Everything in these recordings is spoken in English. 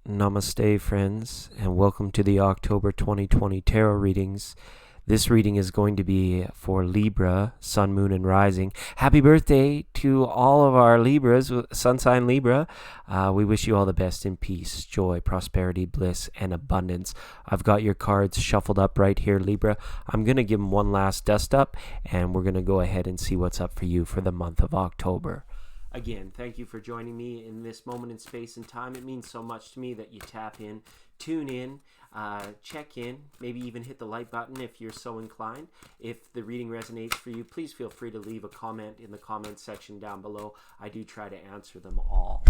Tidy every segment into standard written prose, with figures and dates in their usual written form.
Namaste, friends, and welcome to the October 2020 tarot readings. This reading is going to be for Libra, Sun, Moon, and Rising. Happy birthday to all of our Libras, Sun sign Libra. We wish you all the best in peace, joy, prosperity, bliss, and abundance. I've got your cards shuffled up right here, Libra. I'm going to give them one last dust up, and we're going to go ahead and see what's up for you for the month of October. Again, thank you for joining me in this moment in space and time. It means so much to me that you tap in, tune in, check in, maybe even hit the like button if you're so inclined. If the reading resonates for you, please feel free to leave a comment in the comments section down below. I do try to answer them all.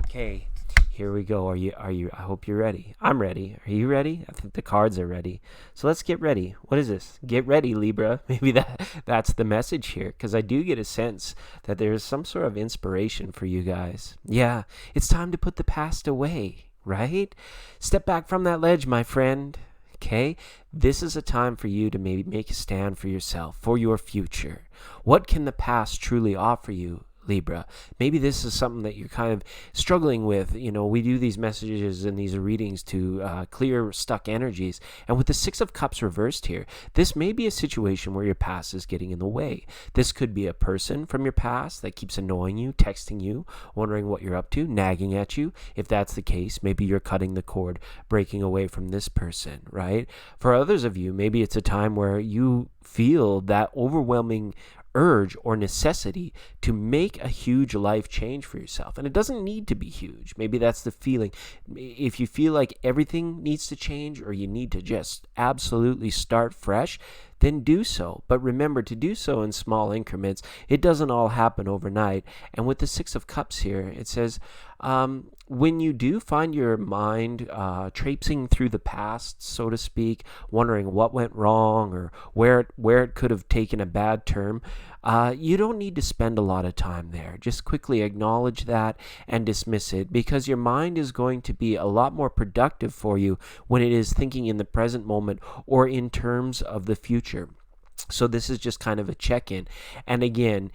Okay, here we go. Are you? I hope you're ready. I'm ready. Are you ready? I think the cards are ready. So let's get ready. What is this? Get ready, Libra. Maybe that's the message here, because I do get a sense that there's some sort of inspiration for you guys. Yeah, it's time to put the past away, right? Step back from that ledge, my friend. Okay, this is a time for you to maybe make a stand for yourself, for your future. What can the past truly offer you, Libra? Maybe this is something that you're kind of struggling with. You know, we do these messages and these readings to clear stuck energies. And with the Six of Cups reversed here, this may be a situation where your past is getting in the way. This could be a person from your past that keeps annoying you, texting you, wondering what you're up to, nagging at you. If that's the case, maybe you're cutting the cord, breaking away from this person, right? For others of you, maybe it's a time where you feel that overwhelming urge or necessity to make a huge life change for yourself. And it doesn't need to be huge. Maybe that's the feeling. If you feel like everything needs to change, or you need to just absolutely start fresh, then do so. But remember to do so in small increments. It doesn't all happen overnight. And with the Six of Cups here, it says, when you do find your mind traipsing through the past, so to speak, wondering what went wrong or where it could have taken a bad turn, you don't need to spend a lot of time there. Just quickly acknowledge that and dismiss it, because your mind is going to be a lot more productive for you when it is thinking in the present moment or in terms of the future. So this is just kind of a check-in. And again,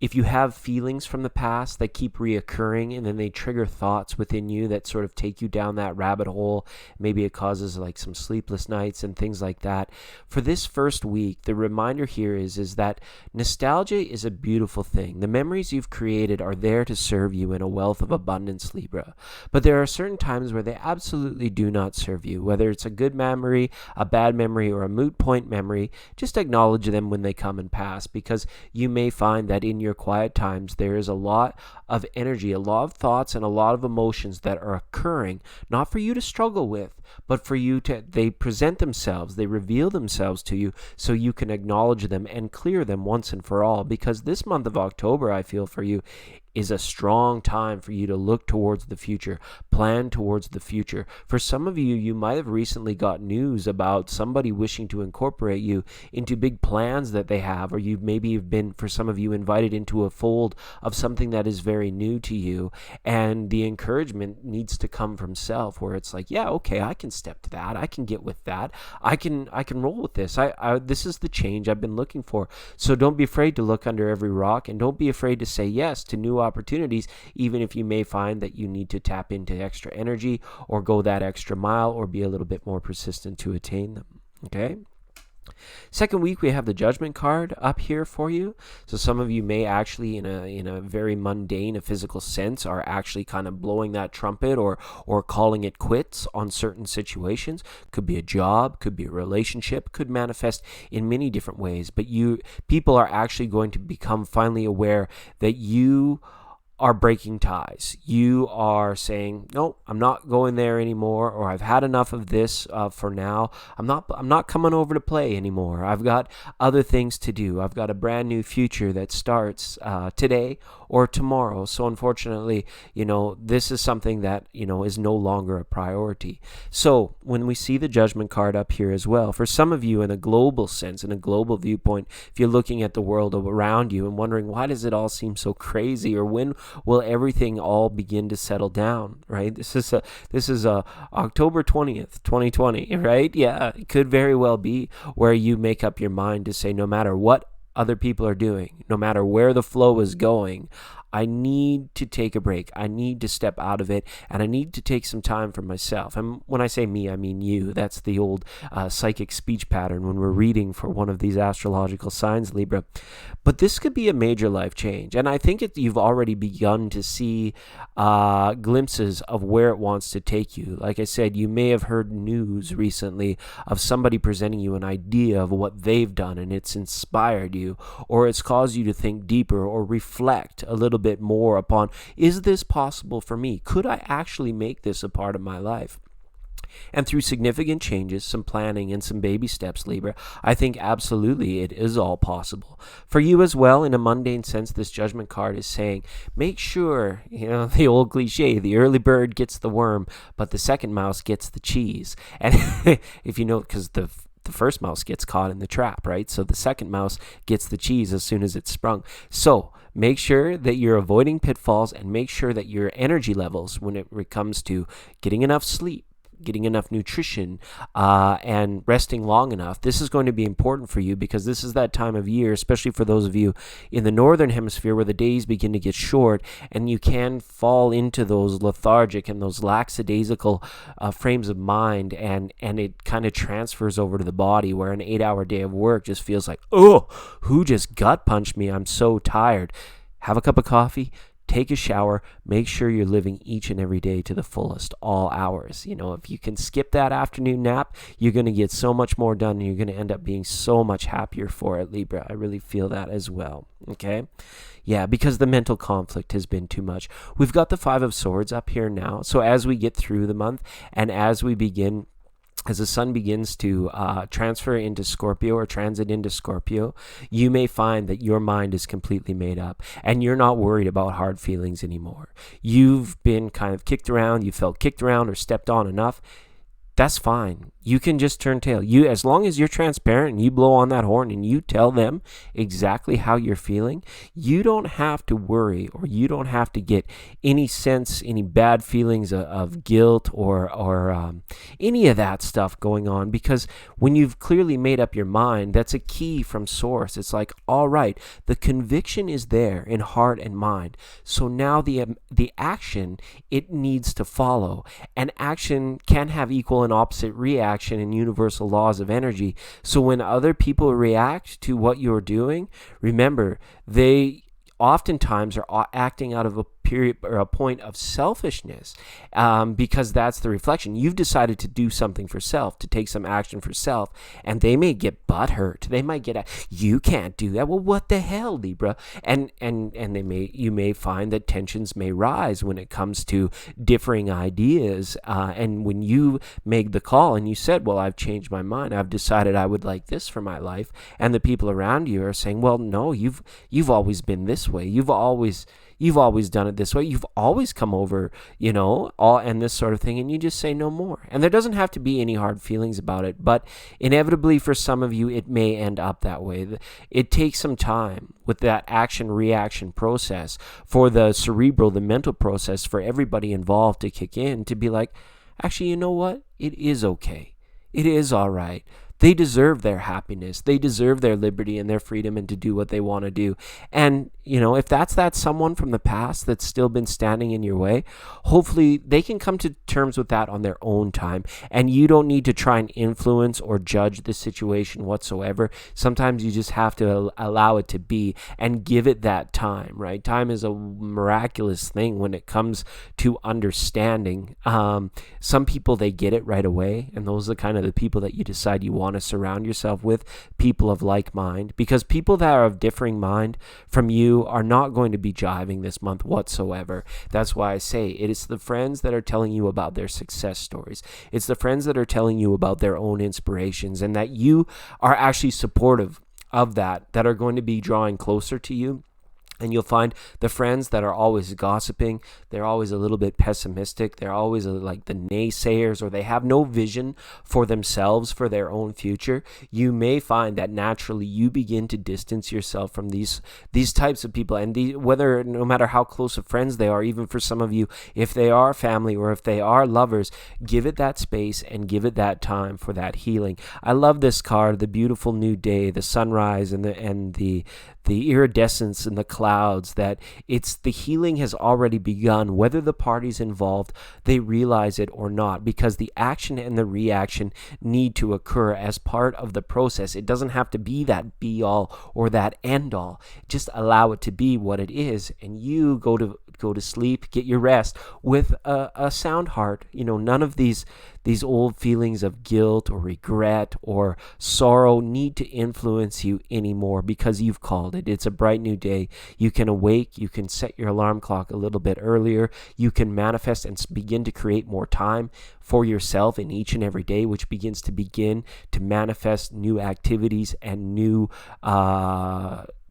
if you have feelings from the past that keep reoccurring and then they trigger thoughts within you that sort of take you down that rabbit hole, maybe it causes like some sleepless nights and things like that. For this first week, the reminder here is that nostalgia is a beautiful thing. The memories you've created are there to serve you in a wealth of abundance, Libra. But there are certain times where they absolutely do not serve you. Whether it's a good memory, a bad memory, or a moot point memory, just acknowledge them when they come and pass, because you may find that in your quiet times there is a lot of energy, a lot of thoughts, and a lot of emotions that are occurring, not for you to struggle with, but for you to, they present themselves, they reveal themselves to you so you can acknowledge them and clear them once and for all. Because this month of October, I feel for you, is a strong time for you to look towards the future, plan towards the future. For some of you, you might have recently got news about somebody wishing to incorporate you into big plans that they have, or you maybe have been, for some of you, invited into a fold of something that is very new to you, and the encouragement needs to come from self, where it's like, yeah, okay, I can step to that, I can get with that, I can roll with this. This is the change I've been looking for. So don't be afraid to look under every rock, and don't be afraid to say yes to new opportunities, even if you may find that you need to tap into extra energy or go that extra mile or be a little bit more persistent to attain them. Okay? Second week, we have the Judgment card up here for you. So some of you may actually, in a very mundane, a physical sense, are actually kind of blowing that trumpet or calling it quits on certain situations. Could be a job, could be a relationship, could manifest in many different ways. But people are actually going to become finally aware that you are breaking ties. You are saying, no, I'm not going there anymore, or I've had enough of this for now. I'm not coming over to play anymore. I've got other things to do. I've got a brand new future that starts today or tomorrow. So unfortunately, this is something that, is no longer a priority. So when we see the Judgment card up here as well, for some of you in a global sense, in a global viewpoint, if you're looking at the world around you and wondering, why does it all seem so crazy, or when will everything all begin to settle down, right? This is October 20th, 2020, right? Yeah, it could very well be where you make up your mind to say, no matter what other people are doing, no matter where the flow is going, I need to take a break. I need to step out of it, and I need to take some time for myself. And when I say me, I mean you. That's the old psychic speech pattern when we're reading for one of these astrological signs, Libra. But this could be a major life change, and I think you've already begun to see glimpses of where it wants to take you. Like I said, you may have heard news recently of somebody presenting you an idea of what they've done, and it's inspired you, or it's caused you to think deeper or reflect a little bit more upon, is this possible for me? Could I actually make this a part of my life? And through significant changes, some planning, and some baby steps, Libra, I think absolutely it is all possible. For you as well, in a mundane sense, this judgment card is saying, make sure, the old cliche, the early bird gets the worm, but the second mouse gets the cheese. And if you know, because the first mouse gets caught in the trap, right? So the second mouse gets the cheese as soon as it's sprung. So make sure that you're avoiding pitfalls, and make sure that your energy levels, when it comes to getting enough sleep, getting enough nutrition, and resting long enough. This is going to be important for you, because this is that time of year, especially for those of you in the northern hemisphere, where the days begin to get short, and you can fall into those lethargic and those lackadaisical frames of mind, and it kind of transfers over to the body, where an 8-hour day of work just feels like, oh, who just gut punched me? I'm so tired. Have a cup of coffee. Take a shower. Make sure you're living each and every day to the fullest, all hours. If you can skip that afternoon nap, you're going to get so much more done, and you're going to end up being so much happier for it, Libra. I really feel that as well. Okay? Yeah, because the mental conflict has been too much. We've got the Five of Swords up here now. So as we get through the month, and as the sun begins to transfer into Scorpio, or transit into Scorpio, you may find that your mind is completely made up, and you're not worried about hard feelings anymore. You've been kind of kicked around, you felt kicked around or stepped on enough. That's fine. You can just turn tail. As long as you're transparent and you blow on that horn and you tell them exactly how you're feeling, you don't have to worry, or you don't have to get any bad feelings of guilt or any of that stuff going on, because when you've clearly made up your mind, that's a key from source. It's like, all right, the conviction is there in heart and mind. So now the action, it needs to follow, and action can have equal and opposite reaction in universal laws of energy. So when other people react to what you're doing, remember, they oftentimes are acting out of a period or a point of selfishness, because that's the reflection. You've decided to do something for self, to take some action for self, and they may get butthurt. They might get, you can't do that. Well, what the hell, Libra? And you may find that tensions may rise when it comes to differing ideas. And when you make the call and you said, well, I've changed my mind, I've decided I would like this for my life, and the people around you are saying, well, no, you've always been this way. You've always done it this way. You've always come over, and this sort of thing. And you just say no more. And there doesn't have to be any hard feelings about it. But inevitably for some of you, it may end up that way. It takes some time with that action-reaction process for the cerebral, the mental process, for everybody involved to kick in, to be like, actually, you know what? It is okay. It is all right. They deserve their happiness. They deserve their liberty and their freedom, and to do what they want to do. And, if that's that someone from the past that's still been standing in your way, hopefully they can come to terms with that on their own time. And you don't need to try and influence or judge the situation whatsoever. Sometimes you just have to allow it to be and give it that time, right? Time is a miraculous thing when it comes to understanding. Some people, they get it right away. And those are kind of the people that you decide you want to surround yourself with, people of like mind, because people that are of differing mind from you are not going to be jiving this month whatsoever. That's why I say it is the friends that are telling you about their success stories. It's the friends that are telling you about their own inspirations, and that you are actually supportive of that are going to be drawing closer to you. And you'll find the friends that are always gossiping, they're always a little bit pessimistic, they're always like the naysayers, or they have no vision for themselves, for their own future. You may find that naturally you begin to distance yourself from these types of people. And no matter how close of friends they are, even for some of you, if they are family or if they are lovers, give it that space and give it that time for that healing. I love this card, the beautiful new day, the sunrise and the the iridescence in the clouds, that it's the healing has already begun, whether the parties involved, they realize it or not, because the action and the reaction need to occur as part of the process. It doesn't have to be that be all or that end all. Just allow it to be what it is, and you go to sleep, get your rest with a sound heart. None of these old feelings of guilt or regret or sorrow need to influence you anymore, because you've called it. It's a bright new day. You can awake. You can set your alarm clock a little bit earlier. You can manifest and begin to create more time for yourself in each and every day, which begins to manifest new activities and new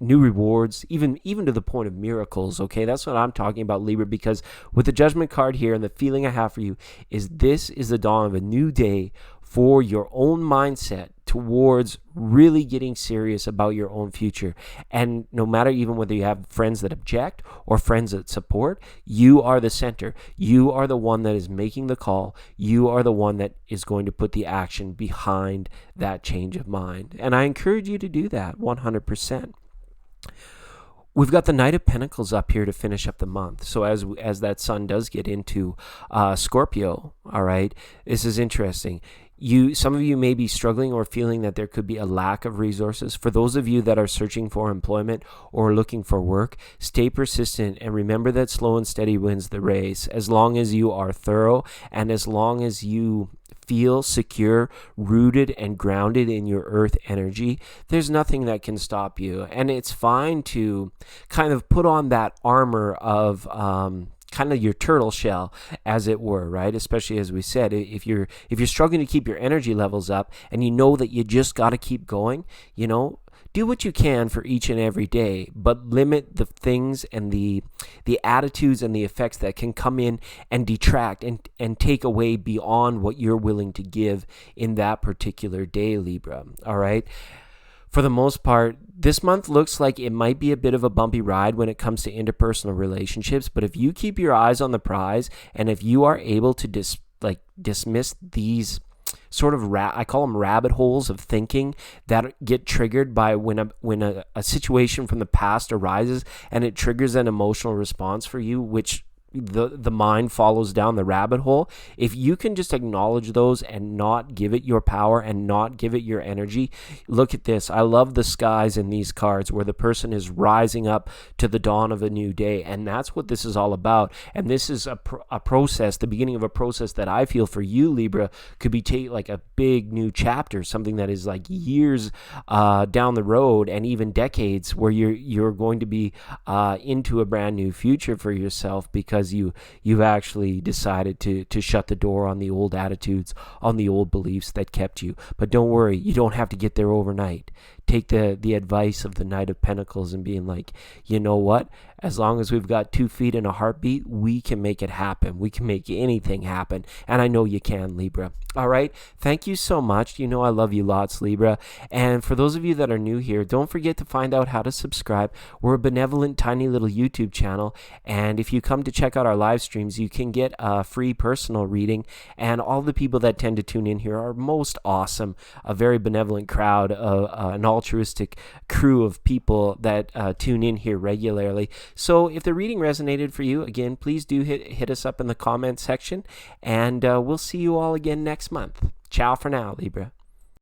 rewards, even to the point of miracles. Okay, that's what I'm talking about, Libra, because with the Judgment card here, and the feeling I have for you is this is the dawn of a new day for your own mindset towards really getting serious about your own future. And no matter even whether you have friends that object or friends that support, you are the center. You are the one that is making the call. You are the one that is going to put the action behind that change of mind. And I encourage you to do that 100%. We've got the Knight of Pentacles up here to finish up the month. So as that sun does get into Scorpio, all right, this is interesting. Some of you may be struggling or feeling that there could be a lack of resources. For those of you that are searching for employment or looking for work, stay persistent and remember that slow and steady wins the race. As long as you are thorough and as long as you feel secure, rooted, and grounded in your earth energy, there's nothing that can stop you. And it's fine to kind of put on that armor of kind of your turtle shell, as it were, right? Especially as we said, if you're struggling to keep your energy levels up and you know that you just got to keep going, do what you can for each and every day, but limit the things and the attitudes and the effects that can come in and detract and take away beyond what you're willing to give in that particular day, Libra. All right. For the most part, this month looks like it might be a bit of a bumpy ride when it comes to interpersonal relationships, but if you keep your eyes on the prize and if you are able to dismiss these sort of I call them rabbit holes of thinking that get triggered by when a situation from the past arises and it triggers an emotional response for you, which the mind follows down the rabbit hole. If you can just acknowledge those and not give it your power and not give it your energy, look at this. I love the skies in these cards where the person is rising up to the dawn of a new day, and that's what this is all about. And this is a process, the beginning of a process that I feel for you, Libra, could be like a big new chapter, something that is like years down the road and even decades, where you're going to be into a brand new future for yourself, because you've actually decided to shut the door on the old attitudes, on the old beliefs that kept you. But don't worry, you don't have to get there overnight. Take the advice of the Knight of Pentacles and being like, you know what? As long as we've got 2 feet and a heartbeat, we can make it happen. We can make anything happen. And I know you can, Libra. All right. Thank you so much. I love you lots, Libra. And for those of you that are new here, don't forget to find out how to subscribe. We're a benevolent, tiny little YouTube channel. And if you come to check out our live streams, you can get a free personal reading. And all the people that tend to tune in here are most awesome. A very benevolent crowd, an altruistic crew of people that tune in here regularly. So if the reading resonated for you, again, please do hit us up in the comment section, and we'll see you all again next month. Ciao for now, Libra.